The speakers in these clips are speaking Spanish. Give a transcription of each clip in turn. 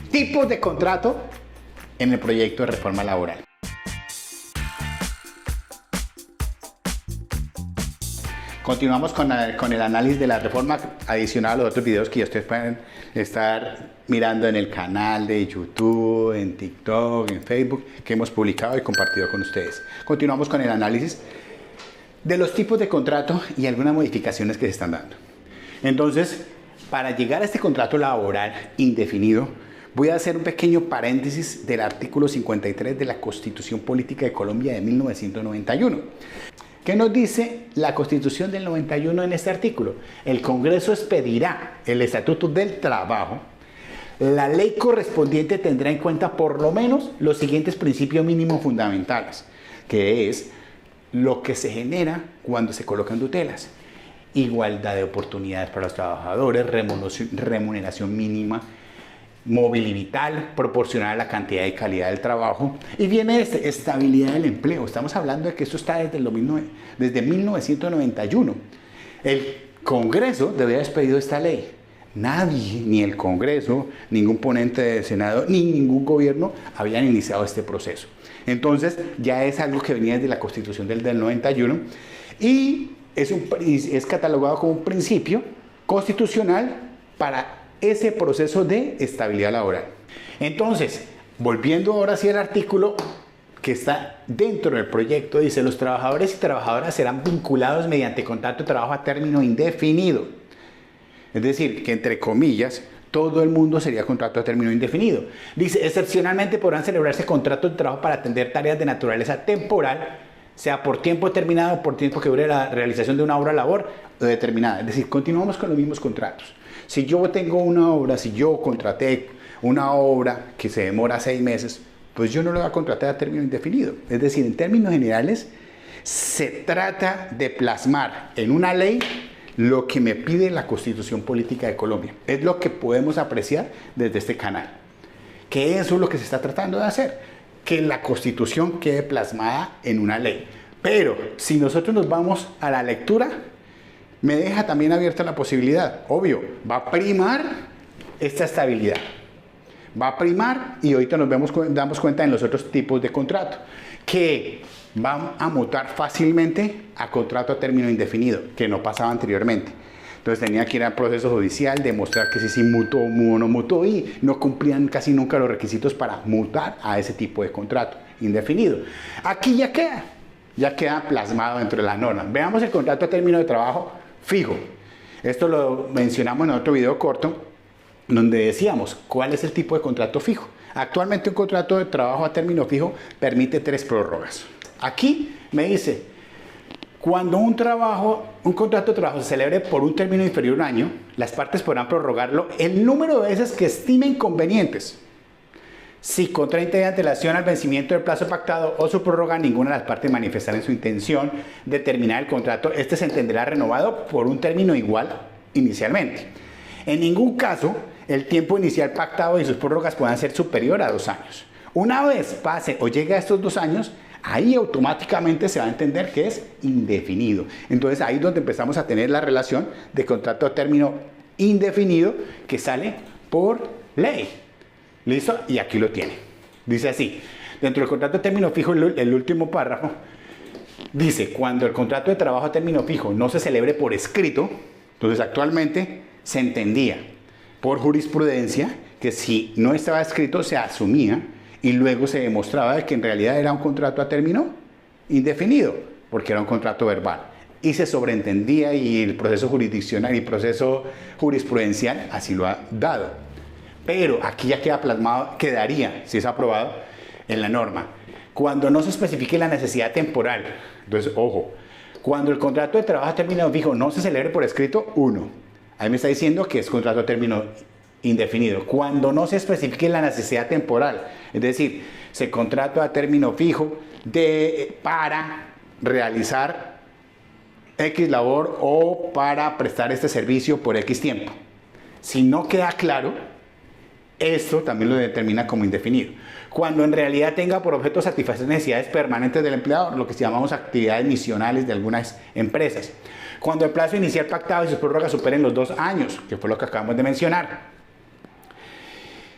tipos de contrato en el proyecto de reforma laboral. Continuamos con el análisis de la reforma adicional a los otros videos que ustedes pueden estar mirando en el canal de YouTube, en TikTok, en Facebook, que hemos publicado y compartido con ustedes. Continuamos con el análisis de los tipos de contrato y algunas modificaciones que se están dando. Entonces, para llegar a este contrato laboral indefinido, voy a hacer un pequeño paréntesis del artículo 53 de la Constitución Política de Colombia de 1991. ¿Qué nos dice la Constitución del 91 en este artículo? El Congreso expedirá el Estatuto del Trabajo. La ley correspondiente tendrá en cuenta por lo menos los siguientes principios mínimos fundamentales, que es lo que se genera cuando se colocan tutelas: igualdad de oportunidades para los trabajadores, remuneración mínima, movilidad vital, proporcional a la cantidad y calidad del trabajo, y viene estabilidad del empleo. Estamos hablando de que esto está desde 1991. El Congreso debe haber expedido esta ley. Nadie, ni el Congreso, ningún ponente de Senado, ni ningún gobierno habían iniciado este proceso. Entonces ya es algo que venía desde la Constitución del 91 y es catalogado como un principio constitucional para ese proceso de estabilidad laboral. Entonces, volviendo ahora hacia el artículo que está dentro del proyecto, dice: los trabajadores y trabajadoras serán vinculados mediante contrato de trabajo a término indefinido. Es decir, que entre comillas, todo el mundo sería contrato a término indefinido. Dice: excepcionalmente podrán celebrarse contratos de trabajo para atender tareas de naturaleza temporal, sea por tiempo determinado o por tiempo que dure la realización de una obra labor determinada. Es decir, continuamos con los mismos contratos. Si yo tengo una obra, si yo contraté una obra que se demora 6 meses, pues yo no lo voy a contratar a término indefinido. Es decir, en términos generales, se trata de plasmar en una ley lo que me pide la Constitución Política de Colombia. Es lo que podemos apreciar desde este canal. Que eso es lo que se está tratando de hacer. Que la Constitución quede plasmada en una ley. Pero si nosotros nos vamos a la lectura, me deja también abierta la posibilidad. Obvio, va a primar esta estabilidad. Va a primar, y ahorita damos cuenta en los otros tipos de contrato, que van a mutar fácilmente a contrato a término indefinido, que no pasaba anteriormente. Entonces tenía que ir al proceso judicial, demostrar que sí mutó o no mutó, y no cumplían casi nunca los requisitos para mutar a ese tipo de contrato indefinido. Aquí ya queda plasmado dentro de la norma. Veamos el contrato a término de trabajo fijo. Esto lo mencionamos en otro video corto, donde decíamos cuál es el tipo de contrato fijo. Actualmente un contrato de trabajo a término fijo permite 3 prórrogas. Aquí me dice: cuando un contrato de trabajo se celebre por un término inferior a un año, las partes podrán prorrogarlo el número de veces que estimen convenientes. Si con 30 días de antelación al vencimiento del plazo pactado o su prórroga, ninguna de las partes manifestará en su intención de terminar el contrato, este se entenderá renovado por un término igual inicialmente. En ningún caso, el tiempo inicial pactado y sus prórrogas puedan ser superior a 2 años. Una vez pase o llegue a estos 2 años, ahí automáticamente se va a entender que es indefinido. Entonces ahí es donde empezamos a tener la relación de contrato a término indefinido que sale por ley. ¿Listo? Y aquí lo tiene. Dice así: dentro del contrato a término fijo, el último párrafo dice: cuando el contrato de trabajo a término fijo no se celebre por escrito, entonces actualmente se entendía por jurisprudencia que si no estaba escrito se asumía y luego se demostraba que en realidad era un contrato a término indefinido, porque era un contrato verbal. Y se sobreentendía, y el proceso jurisdiccional y el proceso jurisprudencial así lo ha dado. Pero aquí ya queda plasmado, quedaría, si es aprobado, en la norma: cuando no se especifique la necesidad temporal. Entonces, ojo, cuando el contrato de trabajo a término fijo no se celebre por escrito, ahí me está diciendo que es contrato a término indefinido. Cuando no se especifique la necesidad temporal, es decir, se contrata a término fijo para realizar X labor o para prestar este servicio por X tiempo. Si no queda claro, esto también lo determina como indefinido. Cuando en realidad tenga por objeto satisfacer necesidades permanentes del empleador, lo que llamamos actividades misionales de algunas empresas. Cuando el plazo inicial pactado y sus prórrogas superen los 2 años, que fue lo que acabamos de mencionar.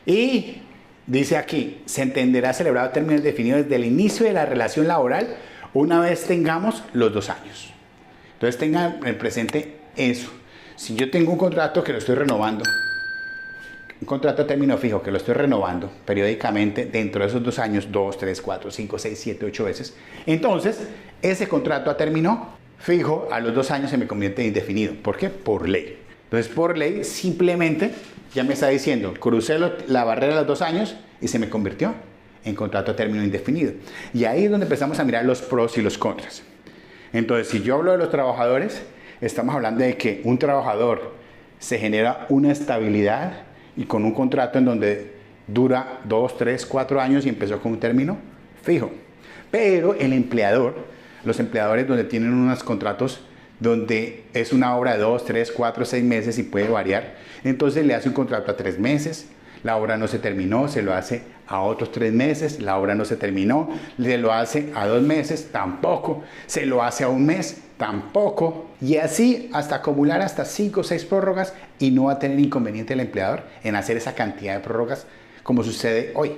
Y dice aquí, se entenderá celebrado a término indefinido desde el inicio de la relación laboral una vez tengamos los 2 años. Entonces tengan en presente eso. Si yo tengo un contrato que lo estoy renovando, un contrato a término fijo que lo estoy renovando periódicamente dentro de esos 2 años, 2, 3, 4, 5, 6, 7, 8 veces, entonces ese contrato a término fijo a los 2 años se me convierte en indefinido. ¿Por qué? Por ley. Entonces por ley simplemente ya me está diciendo, crucé la barrera de los 2 años y se me convirtió en contrato a término indefinido. Y ahí es donde empezamos a mirar los pros y los contras. Entonces si yo hablo de los trabajadores, estamos hablando de que un trabajador se genera una estabilidad y con un contrato en donde dura 2, 3, 4 años y empezó con un término fijo. Pero el empleador, los empleadores donde tienen unos contratos donde es una obra de 2, 3, 4, 6 meses y puede variar, entonces le hace un contrato a 3 meses, la obra no se terminó, se lo hace a otros 3 meses, la obra no se terminó, le lo hace a 2 meses, tampoco, se lo hace a 1 mes, tampoco, y así hasta acumular hasta 5 o 6 prórrogas y no va a tener inconveniente el empleador en hacer esa cantidad de prórrogas como sucede hoy.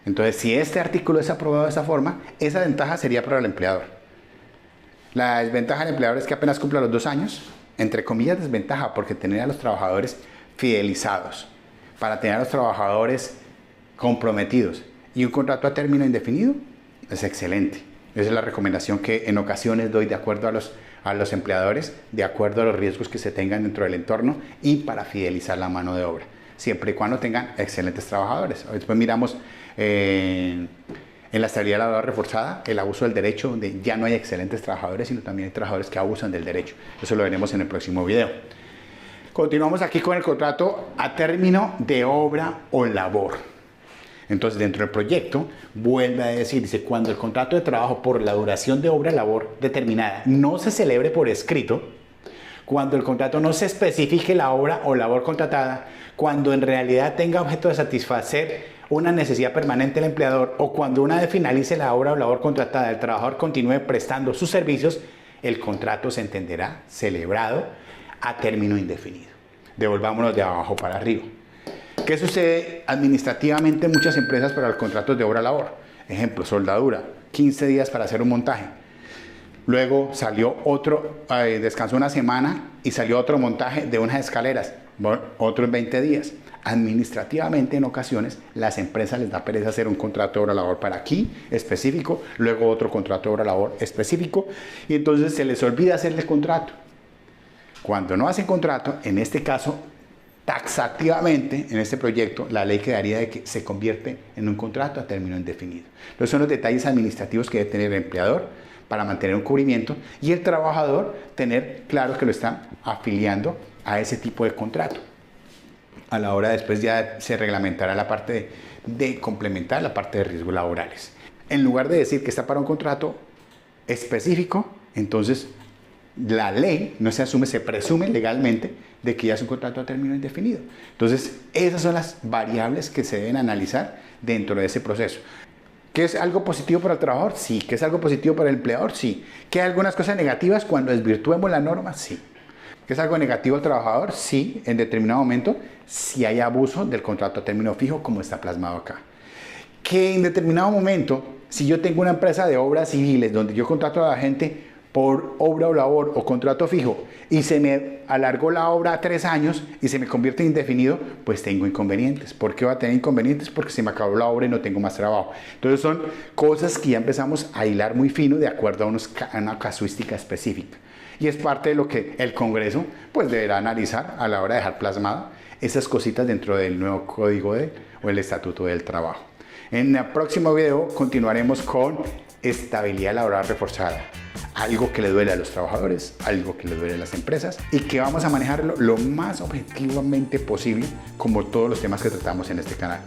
Entonces, si este artículo es aprobado de esa forma, esa ventaja sería para el empleador. La desventaja del empleador es que apenas cumpla los 2 años, entre comillas desventaja, porque tener a los trabajadores fidelizados, para tener a los trabajadores comprometidos y un contrato a término indefinido es excelente. Esa es la recomendación que en ocasiones doy de acuerdo a los empleadores, de acuerdo a los riesgos que se tengan dentro del entorno y para fidelizar la mano de obra, siempre y cuando tengan excelentes trabajadores. Después miramos en la estabilidad laboral reforzada el abuso del derecho, donde ya no hay excelentes trabajadores, sino también hay trabajadores que abusan del derecho. Eso lo veremos en el próximo video. Continuamos aquí con el contrato a término de obra o labor. Entonces, dentro del proyecto, vuelve a decir, dice, cuando el contrato de trabajo por la duración de obra o labor determinada no se celebre por escrito, cuando el contrato no se especifique la obra o labor contratada, cuando en realidad tenga objeto de satisfacer una necesidad permanente del empleador o cuando una vez finalice la obra o labor contratada, el trabajador continúe prestando sus servicios, el contrato se entenderá celebrado a término indefinido. Devolvámonos de abajo para arriba. ¿Qué sucede administrativamente en muchas empresas para los contratos de obra-labor? Ejemplo, soldadura, 15 días para hacer un montaje. Luego salió otro, descansó una semana y salió otro montaje de unas escaleras, otros 20 días. Administrativamente, en ocasiones, las empresas les da pereza hacer un contrato de obra-labor para aquí, específico, luego otro contrato de obra-labor específico, y entonces se les olvida hacerle el contrato. Cuando no hacen contrato, en este caso, taxativamente, en este proyecto, la ley quedaría de que se convierte en un contrato a término indefinido. Entonces son los detalles administrativos que debe tener el empleador para mantener un cubrimiento y el trabajador tener claro que lo están afiliando a ese tipo de contrato. A la hora después ya se reglamentará la parte de complementar la parte de riesgos laborales. En lugar de decir que está para un contrato específico, entonces la ley no se asume, se presume legalmente de que ya es un contrato a término indefinido. Entonces, esas son las variables que se deben analizar dentro de ese proceso. ¿Qué es algo positivo para el trabajador? Sí. ¿Qué es algo positivo para el empleador? Sí. ¿Qué hay algunas cosas negativas cuando desvirtuemos la norma? Sí. ¿Qué es algo negativo al trabajador? Sí, en determinado momento, si hay abuso del contrato a término fijo, como está plasmado acá. Que en determinado momento, si yo tengo una empresa de obras civiles donde yo contrato a la gente por obra o labor o contrato fijo y se me alargó la obra a 3 años y se me convierte en indefinido, pues tengo inconvenientes. ¿Por qué va a tener inconvenientes? Porque se me acabó la obra y no tengo más trabajo. Entonces son cosas que ya empezamos a hilar muy fino de acuerdo a una casuística específica. Y es parte de lo que el Congreso pues deberá analizar a la hora de dejar plasmado esas cositas dentro del nuevo código o el Estatuto del Trabajo. En el próximo video continuaremos con estabilidad laboral reforzada. Algo que le duele a los trabajadores, algo que le duele a las empresas y que vamos a manejarlo lo más objetivamente posible como todos los temas que tratamos en este canal.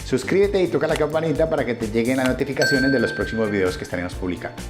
Suscríbete y toca la campanita para que te lleguen las notificaciones de los próximos videos que estaremos publicando.